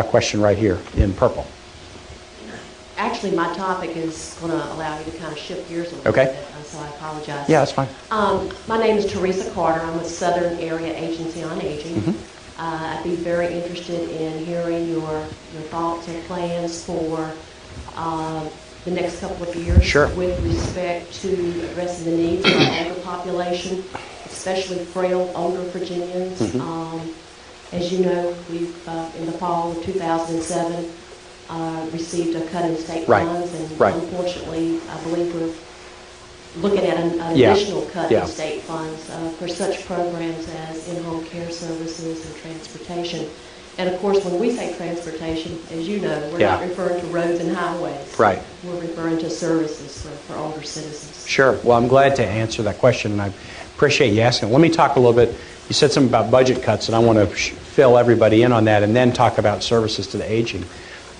question right here in purple. Actually, my topic is going to allow you to kind of shift gears a little Okay. bit, so I apologize. Yeah, that's fine. My name is Teresa Carter. I'm with Southern Area Agency on Aging. I'd be very interested in hearing your thoughts and plans for the next couple of years. Sure. With respect to addressing the needs of our older population, especially frail older Virginians. As you know, we've in the fall of 2007 received a cut in state funds, and unfortunately, I believe we're looking at an additional cut in state funds for such programs as in-home care services and transportation. And of course, when we say transportation, as you know, we're not referring to roads and highways. Right. We're referring to services for older citizens. Sure. Well, I'm glad to answer that question, and I appreciate you asking. Let me talk a little bit. You said something about budget cuts, and I want to fill everybody in on that and then talk about services to the aging.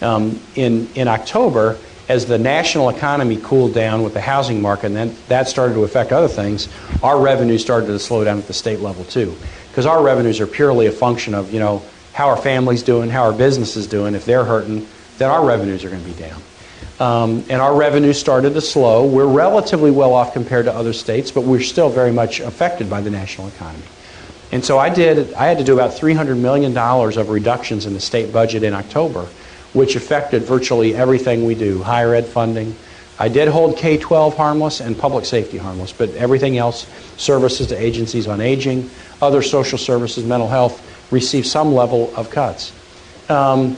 In October, as the national economy cooled down with the housing market, and then that started to affect other things, our revenues started to slow down at the state level too. Because our revenues are purely a function of, how our family's doing, how our business is doing. If they're hurting, then our revenues are going to be down. And our revenues started to slow. We're relatively well off compared to other states, but we're still very much affected by the national economy. And so I had to do about $300 million of reductions in the state budget in October, which affected virtually everything we do, higher ed funding. I did hold K-12 harmless and public safety harmless, but everything else, services to agencies on aging, other social services, mental health, received some level of cuts. And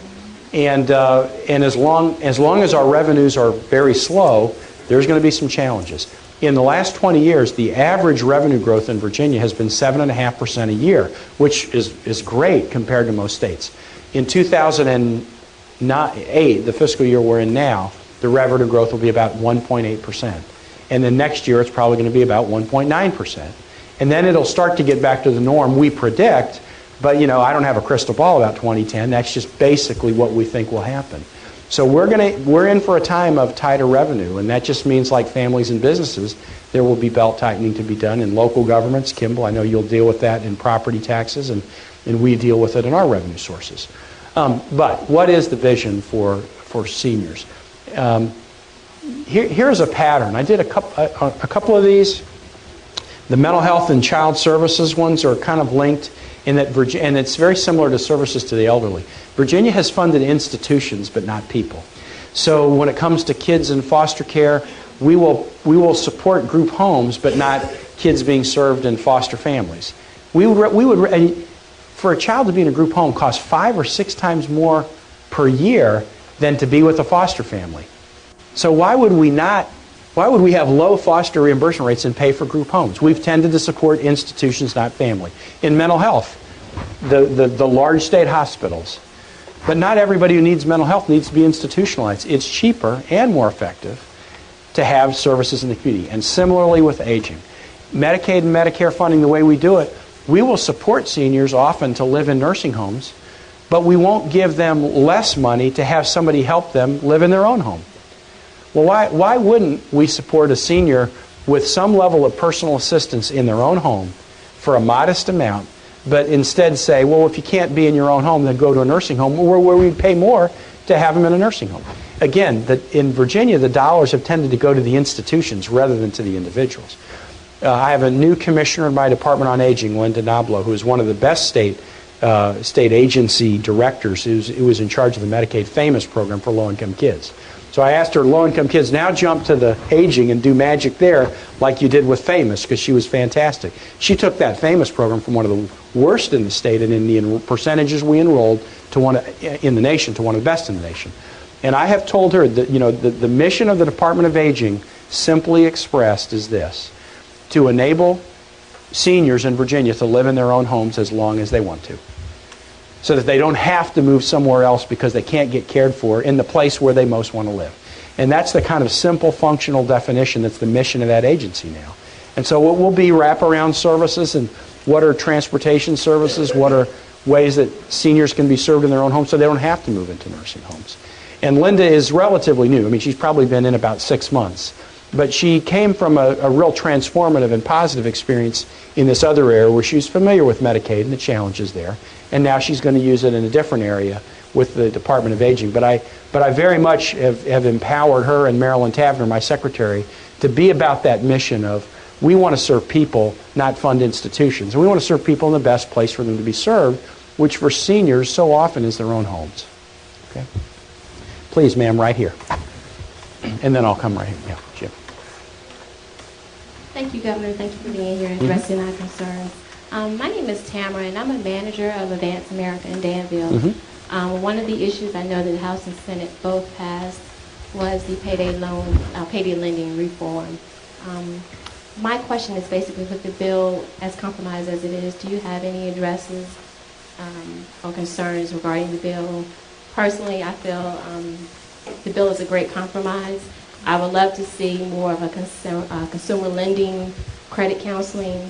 as long as our revenues are very slow, there's going to be some challenges. In the last 20 years, the average revenue growth in Virginia has been 7.5% a year, which is great compared to most states. In 2008, the fiscal year we're in now, the revenue growth will be about 1.8%. And then next year, it's probably going to be about 1.9%. And then it'll start to get back to the norm, we predict, but I don't have a crystal ball about 2010. That's just basically what we think will happen. So we're in for a time of tighter revenue, and that just means, like families and businesses, there will be belt tightening to be done in local governments. Kimball, I know you'll deal with that in property taxes, and we deal with it in our revenue sources. But what is the vision for seniors? Here's a pattern. I did a couple of these. The mental health and child services ones are kind of linked in that and it's very similar to services to the elderly. Virginia has funded institutions, but not people. So when it comes to kids in foster care, we will support group homes, but not kids being served in foster families. For a child to be in a group home costs 5 or 6 times more per year than to be with a foster family. So why would we have low foster reimbursement rates and pay for group homes? We've tended to support institutions, not family. In mental health, the large state hospitals. But not everybody who needs mental health needs to be institutionalized. It's cheaper and more effective to have services in the community. And similarly with aging. Medicaid and Medicare funding, the way we do it, we will support seniors often to live in nursing homes, but we won't give them less money to have somebody help them live in their own home. Well, why wouldn't we support a senior with some level of personal assistance in their own home for a modest amount, but instead say, well, if you can't be in your own home, then go to a nursing home where we'd pay more to have them in a nursing home. Again, in Virginia, the dollars have tended to go to the institutions rather than to the individuals. I have a new commissioner in my Department on Aging, Linda Noblo, who is one of the best state agency directors who was in charge of the Medicaid FAMOUS program for low-income kids. So I asked her, low-income kids, now jump to the aging and do magic there like you did with FAMOUS, because she was fantastic. She took that FAMOUS program from one of the worst in the state and in the percentages we enrolled in the nation to one of the best in the nation. And I have told her that the mission of the Department of Aging, simply expressed, is this: to enable seniors in Virginia to live in their own homes as long as they want to, so that they don't have to move somewhere else because they can't get cared for in the place where they most want to live. And that's the kind of simple functional definition that's the mission of that agency now. And so what will be wraparound services, and what are transportation services, what are ways that seniors can be served in their own homes so they don't have to move into nursing homes. And Linda is relatively new. I mean, she's probably been in about 6 months. But she came from a real transformative and positive experience in this other area where she was familiar with Medicaid and the challenges there. And now she's going to use it in a different area with the Department of Aging. But I very much have empowered her and Marilyn Tavener, my secretary, to be about that mission of we want to serve people, not fund institutions. And we want to serve people in the best place for them to be served, which for seniors so often is their own homes. Okay? Please, ma'am, right here. And then I'll come right here. Yeah, Jim. Thank you, Governor. Thank you for being here and addressing our concerns. My name is Tamara, and I'm a manager of Advance America in Danville. One of the issues I know that the House and Senate both passed was the payday lending reform. My question is basically, with the bill as compromised as it is, do you have any addresses or concerns regarding the bill? Personally, I feel the bill is a great compromise. I would love to see more of a consumer lending, credit counseling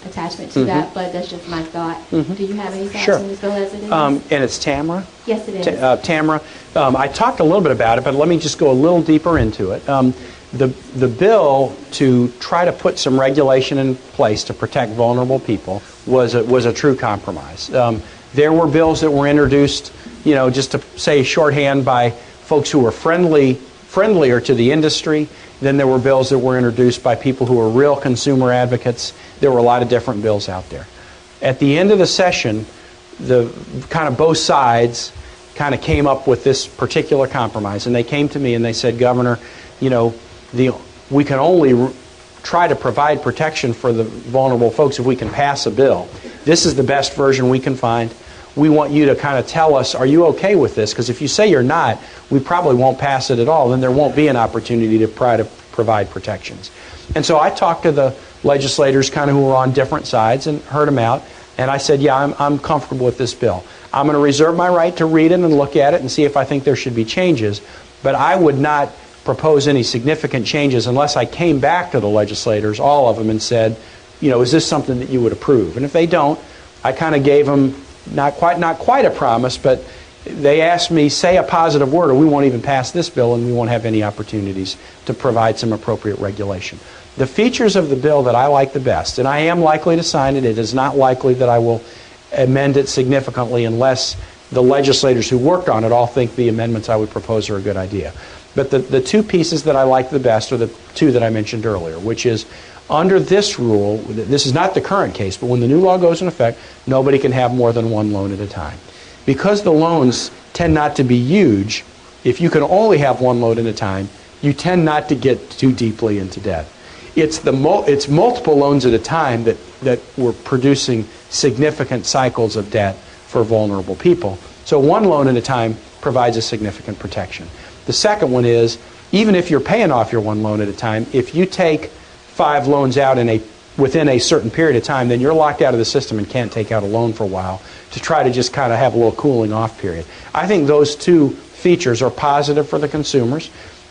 attachment to that, but that's just my thought. Do you have any thoughts on this bill as it is? And it's Tamara? Yes, it is. Tamara, I talked a little bit about it, but let me just go a little deeper into it. The bill to try to put some regulation in place to protect vulnerable people was a true compromise. There were bills that were introduced, just to say shorthand, by folks who were friendlier to the industry. Then there were bills that were introduced by people who were real consumer advocates. There were a lot of different bills out there. At the end of the session, the kind of both sides kind of came up with this particular compromise, and they came to me and they said, Governor, we can only try to provide protection for the vulnerable folks if we can pass a bill. This is the best version we can find. We want you to kind of tell us, are you okay with this? Because if you say you're not, we probably won't pass it at all. Then there won't be an opportunity to try to provide protections. And so I talked to the legislators kind of who were on different sides and heard them out. And I said, yeah, I'm comfortable with this bill. I'm going to reserve my right to read it and look at it and see if I think there should be changes. But I would not propose any significant changes unless I came back to the legislators, all of them, and said, is this something that you would approve? And if they don't, I kind of gave them not quite a promise, but they asked me, say a positive word or we won't even pass this bill and we won't have any opportunities to provide some appropriate regulation. The features of the bill that I like the best, and I am likely to sign it, it is not likely that I will amend it significantly unless the legislators who worked on it all think the amendments I would propose are a good idea. But the two pieces that I like the best are the two that I mentioned earlier, which is under this rule, this is not the current case, but when the new law goes in effect, nobody can have more than one loan at a time. Because the loans tend not to be huge, if you can only have one loan at a time, you tend not to get too deeply into debt. It's multiple loans at a time that were producing significant cycles of debt for vulnerable people. So one loan at a time provides a significant protection. The second one is, even if you're paying off your one loan at a time, if you take 5 loans out within a certain period of time, then you're locked out of the system and can't take out a loan for a while to try to just kind of have a little cooling off period. I think those two features are positive for the consumers,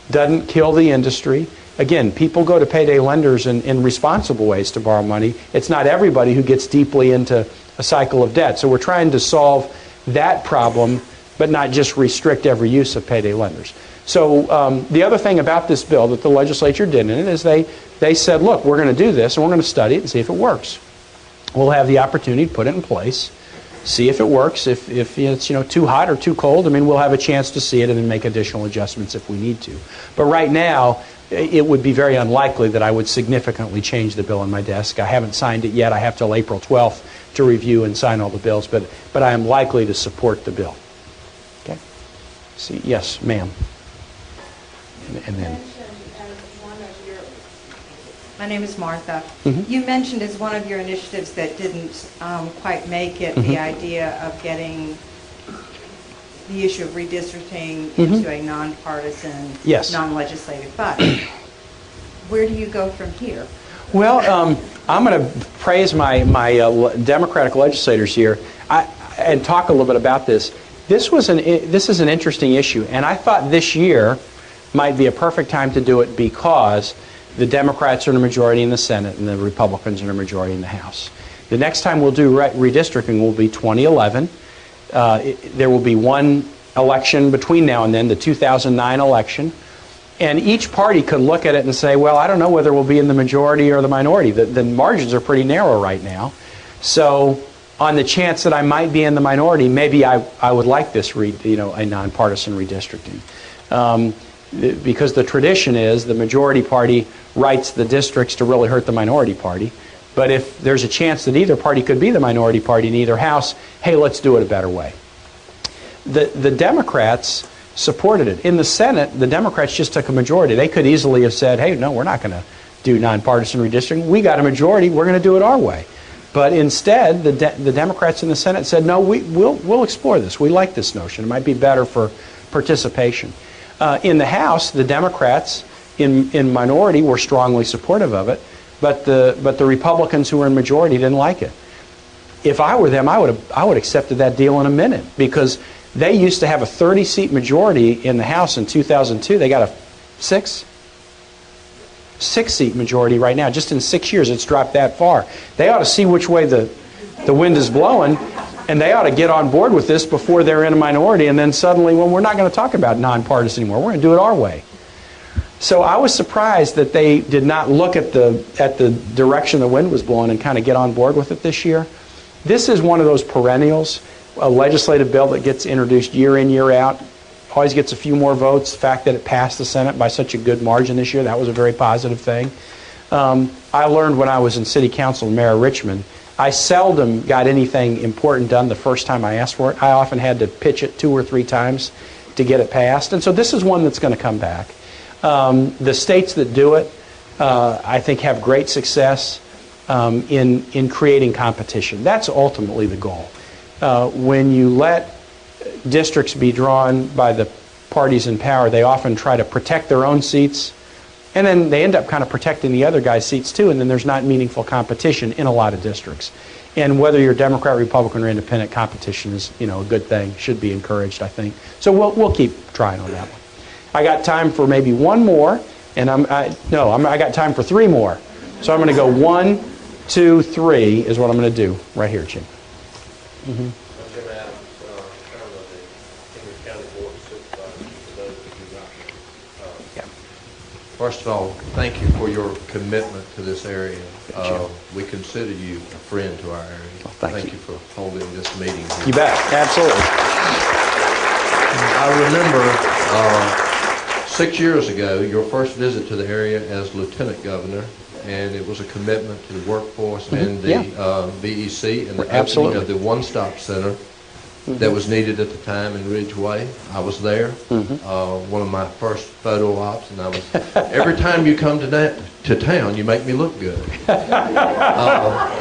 doesn't kill the industry. Again, people go to payday lenders in responsible ways to borrow money. It's not everybody who gets deeply into a cycle of debt. So we're trying to solve that problem, but not just restrict every use of payday lenders. So the other thing about this bill that the legislature did in it is they said, look, we're going to do this and we're going to study it and see if it works. We'll have the opportunity to put it in place, see if it works. If it's too hot or too cold, we'll have a chance to see it and then make additional adjustments if we need to. But right now, it would be very unlikely that I would significantly change the bill on my desk. I haven't signed it yet. I have till April 12th to review and sign all the bills, but I am likely to support the bill. Okay. See, yes, ma'am. And then. My name is Martha. You mentioned as one of your initiatives that didn't quite make it the idea of getting the issue of redistricting into a nonpartisan, non-legislative body. Where do you go from here? Well, I'm going to praise my Democratic legislators here and talk a little bit about this. This is an interesting issue, and I thought this year might be a perfect time to do it because the Democrats are in a majority in the Senate and the Republicans are in a majority in the House. The next time we'll do redistricting will be 2011. There will be one election between now and then, the 2009 election. And each party could look at it and say, well, I don't know whether we'll be in the majority or the minority. The margins are pretty narrow right now. So on the chance that I might be in the minority, maybe I would like this, a nonpartisan redistricting. Because the tradition is the majority party writes the districts to really hurt the minority party. But if there's a chance that either party could be the minority party in either house, hey, let's do it a better way. The Democrats supported it. In the Senate, the Democrats just took a majority. They could easily have said, hey, no, we're not going to do nonpartisan redistricting. We got a majority. We're going to do it our way. But instead, the Democrats in the Senate said, no, we'll explore this. We like this notion. It might be better for participation. In the House, the Democrats in minority were strongly supportive of it, but the Republicans who were in majority didn't like it. If I were them, I would have accepted that deal in a minute, because they used to have a 30-seat majority in the House in 2002. They got a six-seat majority right now. Just in 6 years, it's dropped that far. They ought to see which way the wind is blowing, and they ought to get on board with this before they're in a minority, and then suddenly, well, we're not going to talk about nonpartisan anymore. We're going to do it our way. So I was surprised that they did not look at the direction the wind was blowing and kind of get on board with it this year. This is one of those perennials, a legislative bill that gets introduced year in, year out, always gets a few more votes. The fact that it passed the Senate by such a good margin this year, that was a very positive thing. I learned when I was in City Council and Mayor of Richmond, I seldom got anything important done the first time I asked for it. I often had to pitch it 2 or 3 times to get it passed. And so this is one that's going to come back. The states that do it, I think, have great success in creating competition. That's ultimately the goal. When you let districts be drawn by the parties in power, they often try to protect their own seats, and then they end up kind of protecting the other guy's seats too, and then there's not meaningful competition in a lot of districts. And whether you're Democrat, Republican, or Independent, competition is, a good thing, should be encouraged, I think. So we'll keep trying on that one. I got time for maybe one more, and I got time for 3 more. So I'm going to go 1, 2, 3 is what I'm going to do right here, Jim. Mm-hmm. Jim Adams, chairman of the Henry County Board of Supervisors, for those of you who not. First of all, thank you for your commitment to this area. We consider you a friend to our area. Well, thank you for holding this meeting here. You bet. Absolutely. I remember 6 years ago, your first visit to the area as Lieutenant Governor, and it was a commitment to the workforce and the BEC and the opening of the one-stop center that was needed at the time in Ridgeway. I was there, one of my first photo ops, and I was, every time you come to town, you make me look good.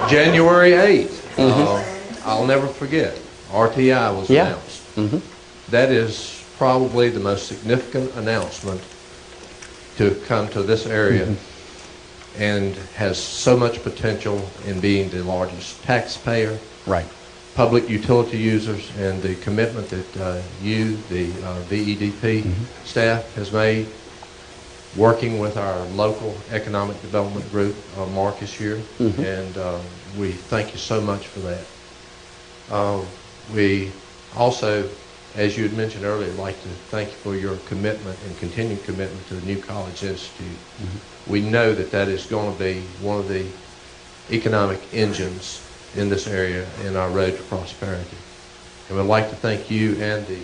January 8th, I'll never forget, RTI was announced. That is probably the most significant announcement to come to this area, and has so much potential in being the largest taxpayer, public utility users, and the commitment that you, the VEDP staff, has made, working with our local economic development group, Marcus here, and we thank you so much for that. We also, as you had mentioned earlier, I'd like to thank you for your commitment and continued commitment to the New College Institute. We know that that is going to be one of the economic engines in this area in our road to prosperity. And we'd like to thank you and the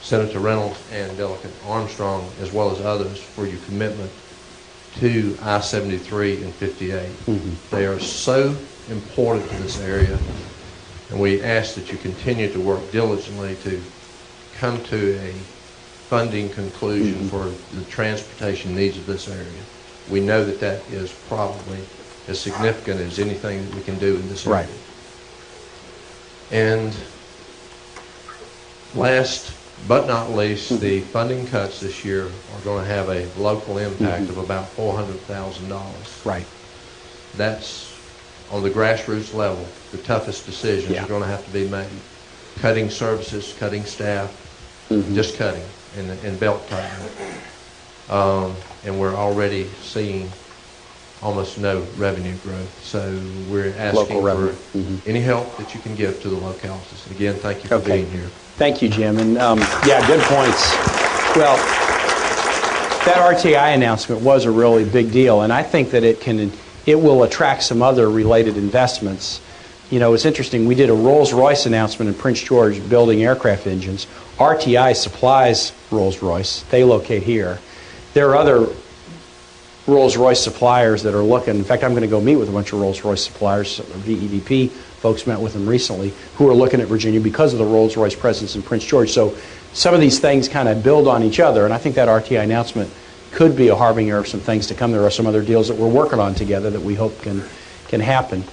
Senator Reynolds and Delegate Armstrong, as well as others, for your commitment to I-73 and 58. They are so important to this area, and we ask that you continue to work diligently to come to a funding conclusion for the transportation needs of this area. We know that that is probably as significant as anything that we can do in this area. And last but not least, the funding cuts this year are going to have a local impact of about $400,000. That's on the grassroots level. The toughest decisions are going to have to be made. Cutting services, cutting staff, just cutting and belt tightening. And we're already seeing almost no revenue growth. So we're asking for any help that you can give to the localities. Again, thank you for being here. Thank you, Jim. And good points. Well, that RTI announcement was a really big deal, and I think that it will attract some other related investments You know, it's interesting. We did a Rolls-Royce announcement in Prince George building aircraft engines. RTI supplies Rolls-Royce. They locate here. There are other Rolls-Royce suppliers that are looking. In fact, I'm going to go meet with a bunch of Rolls-Royce suppliers. VEDP folks met with them recently who are looking at Virginia because of the Rolls-Royce presence in Prince George. So some of these things kind of build on each other, and I think that RTI announcement could be a harbinger of some things to come. There are some other deals that we're working on together that we hope can happen.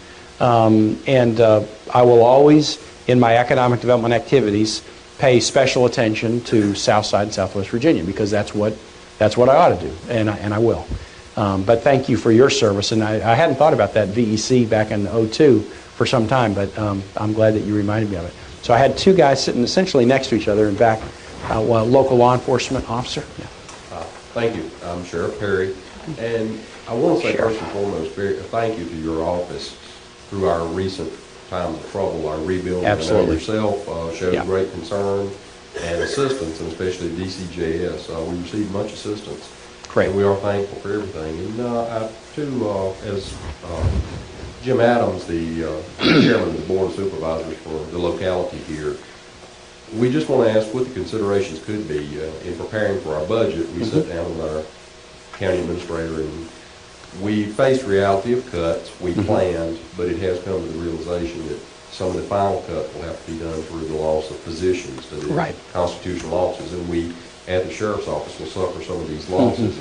I will always, in my economic development activities, pay special attention to Southside and Southwest Virginia because that's what I ought to do, and I will. But thank you for your service, and I hadn't thought about that VEC back in '02 for some time, but I'm glad that you reminded me of it. So I had two guys sitting essentially next to each other. In fact, one local law enforcement officer. Yeah. Thank you. I'm Sheriff Perry, and I want to say first and foremost, thank you to your office through our recent times of trouble, our rebuilding. Absolutely. And yourself showed great concern and assistance, and especially DCJS. We received much assistance. Great. And we are thankful for everything. And too, as Jim Adams, the chairman of the Board of Supervisors for the locality here, we just want to ask what the considerations could be in preparing for our budget. We sat down with our county administrator and we faced reality of cuts. We planned, but it has come to the realization that some of the final cut will have to be done through the loss of positions to the constitutional offices, and we at the sheriff's office will suffer some of these losses.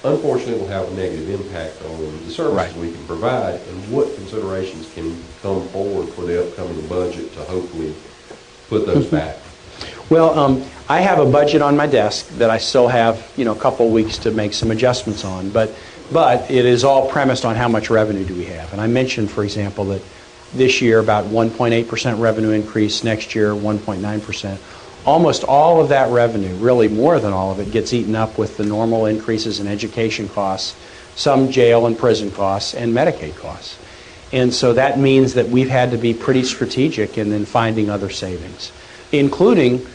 Unfortunately, it will have a negative impact on the services we can provide, and what considerations can come forward for the upcoming budget to hopefully put those back. Well, I have a budget on my desk that I still have, a couple of weeks to make some adjustments on, but it is all premised on how much revenue do we have. And I mentioned, for example, that this year about 1.8% revenue increase, next year 1.9%. Almost all of that revenue, really more than all of it, gets eaten up with the normal increases in education costs, some jail and prison costs, and Medicaid costs. And so that means that we've had to be pretty strategic in then finding other savings, including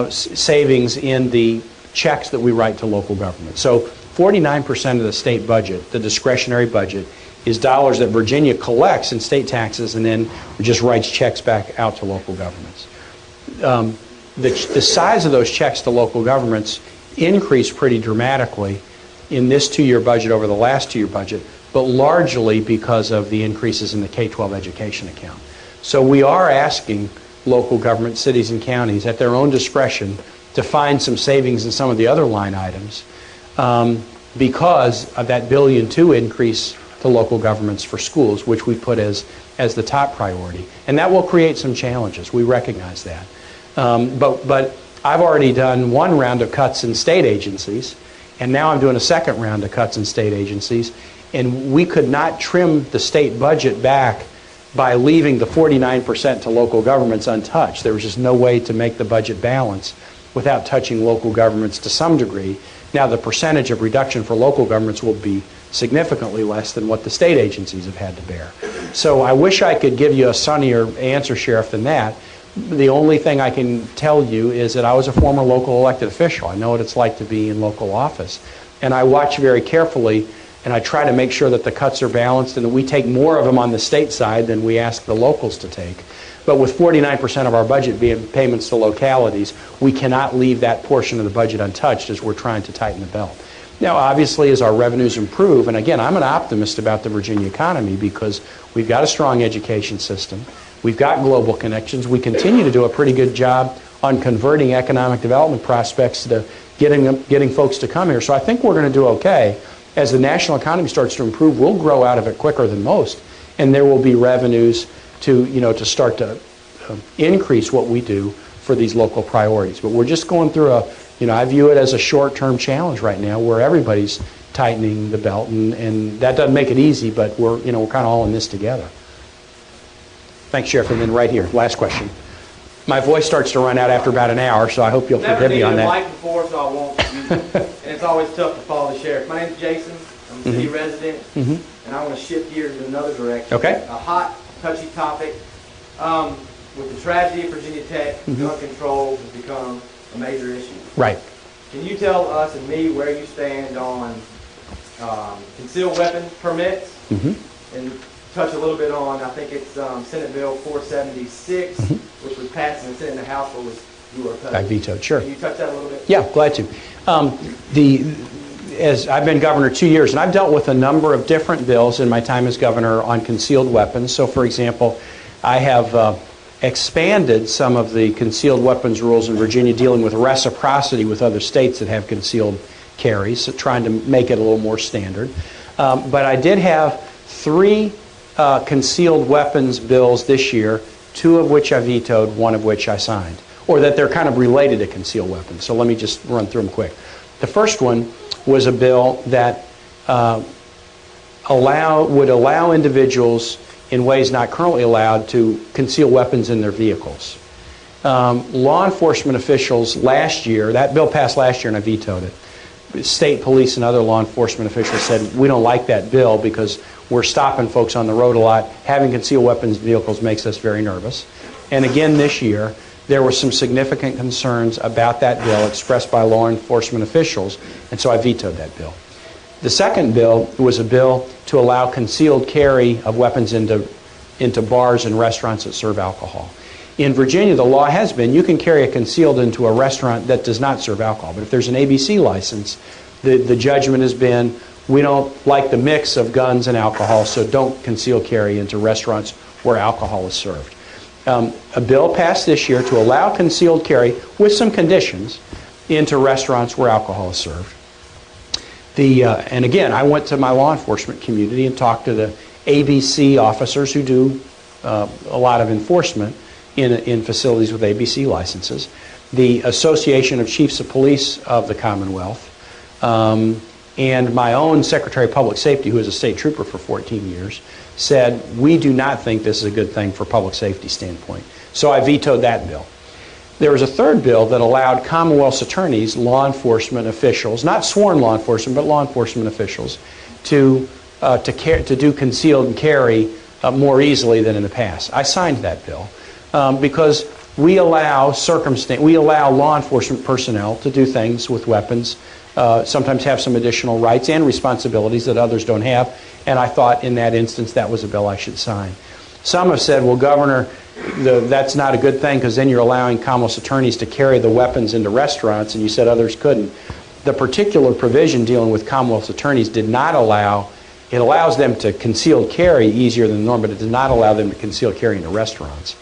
savings in the checks that we write to local government. So 49% of the state budget, the discretionary budget, is dollars that Virginia collects in state taxes and then just writes checks back out to local governments. The size of those checks to local governments increased pretty dramatically in this two-year budget over the last two-year budget, but largely because of the increases in the K-12 education account. So we are asking local government, cities and counties, at their own discretion, to find some savings in some of the other line items because of that $1.2 billion increase to local governments for schools, which we put as the top priority. And that will create some challenges. We recognize that. But I've already done one round of cuts in state agencies, and now I'm doing a second round of cuts in state agencies, and we could not trim the state budget back by leaving the 49% to local governments untouched. There was just no way to make the budget balance without touching local governments to some degree. Now the percentage of reduction for local governments will be significantly less than what the state agencies have had to bear. So I wish I could give you a sunnier answer, Sheriff, than that. The only thing I can tell you is that I was a former local elected official. I know what it's like to be in local office. And I watch very carefully, and I try to make sure that the cuts are balanced and that we take more of them on the state side than we ask the locals to take. But with 49% of our budget being payments to localities, we cannot leave that portion of the budget untouched as we're trying to tighten the belt. Now, obviously, as our revenues improve, and again, I'm an optimist about the Virginia economy because we've got a strong education system, we've got global connections, we continue to do a pretty good job on converting economic development prospects to getting folks to come here. So I think we're going to do okay. As the national economy starts to improve, we'll grow out of it quicker than most, and there will be revenues to start to increase what we do for these local priorities. But we're just going through I view it as a short-term challenge right now where everybody's tightening the belt, and that doesn't make it easy, but we're kind of all in this together. Thanks, Sheriff. And then right here, last question. My voice starts to run out after about an hour, so I hope you'll forgive me on that. Never needed a mic before, so I won't use it. And it's always tough to follow the sheriff. My name's Jason. I'm a city resident, and I want to shift gears in another direction. Okay. A hot, touchy topic. With the tragedy of Virginia Tech, gun control has become a major issue. Right. Can you tell us and me where you stand on concealed weapon permits? And touch a little bit on, I think it's Senate Bill 476, which was passed in the Senate and the House, but you were opposed. I vetoed, sure. Can you touch that a little bit? Yeah, glad to. As I've been governor 2 years, and I've dealt with a number of different bills in my time as governor on concealed weapons. So, for example, I have expanded some of the concealed weapons rules in Virginia dealing with reciprocity with other states that have concealed carries, so trying to make it a little more standard. But I did have 3 concealed weapons bills this year, 2 of which I vetoed, 1 of which I signed, or that they're kind of related to concealed weapons. So let me just run through them quick. The first one was a bill that would allow individuals in ways not currently allowed to conceal weapons in their vehicles. Law enforcement officials last year, that bill passed last year and I vetoed it. State police and other law enforcement officials said, we don't like that bill because we're stopping folks on the road a lot. Having concealed weapons in vehicles makes us very nervous. And again this year, there were some significant concerns about that bill expressed by law enforcement officials, and so I vetoed that bill. The second bill was a bill to allow concealed carry of weapons into bars and restaurants that serve alcohol. In Virginia, the law has been you can carry a concealed into a restaurant that does not serve alcohol. But if there's an ABC license, the judgment has been we don't like the mix of guns and alcohol, so don't conceal carry into restaurants where alcohol is served. A bill passed this year to allow concealed carry with some conditions into restaurants where alcohol is served. And again, I went to my law enforcement community and talked to the ABC officers who do a lot of enforcement in facilities with ABC licenses, the Association of Chiefs of Police of the Commonwealth, and my own Secretary of Public Safety, who is a state trooper for 14 years, said, we do not think this is a good thing for public safety standpoint. So I vetoed that bill. There was a third bill that allowed Commonwealth's attorneys, law enforcement officials, not sworn law enforcement, but law enforcement officials, to do concealed carry more easily than in the past. I signed that bill because we allow law enforcement personnel to do things with weapons, sometimes have some additional rights and responsibilities that others don't have, and I thought in that instance that was a bill I should sign. Some have said, well, Governor, that's not a good thing because then you're allowing Commonwealth's attorneys to carry the weapons into restaurants, and you said others couldn't. The particular provision dealing with Commonwealth's attorneys did not allow, it allows them to conceal carry easier than the norm, but it does not allow them to conceal carry into restaurants.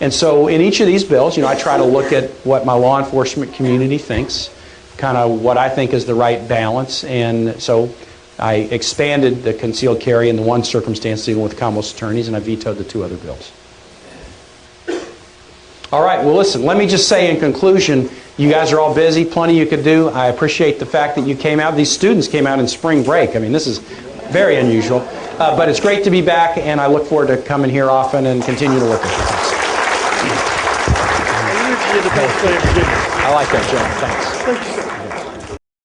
And so in each of these bills, I try to look at what my law enforcement community thinks, kind of what I think is the right balance, and so I expanded the concealed carry in the one circumstance dealing with Commonwealth's attorneys, and I vetoed the 2 other bills. All right, well listen, let me just say in conclusion, you guys are all busy, plenty you could do. I appreciate the fact that you came out. These students came out in spring break. I mean, this is very unusual. But it's great to be back, and I look forward to coming here often and continue to work with you. Thanks. I like that, John. Thanks.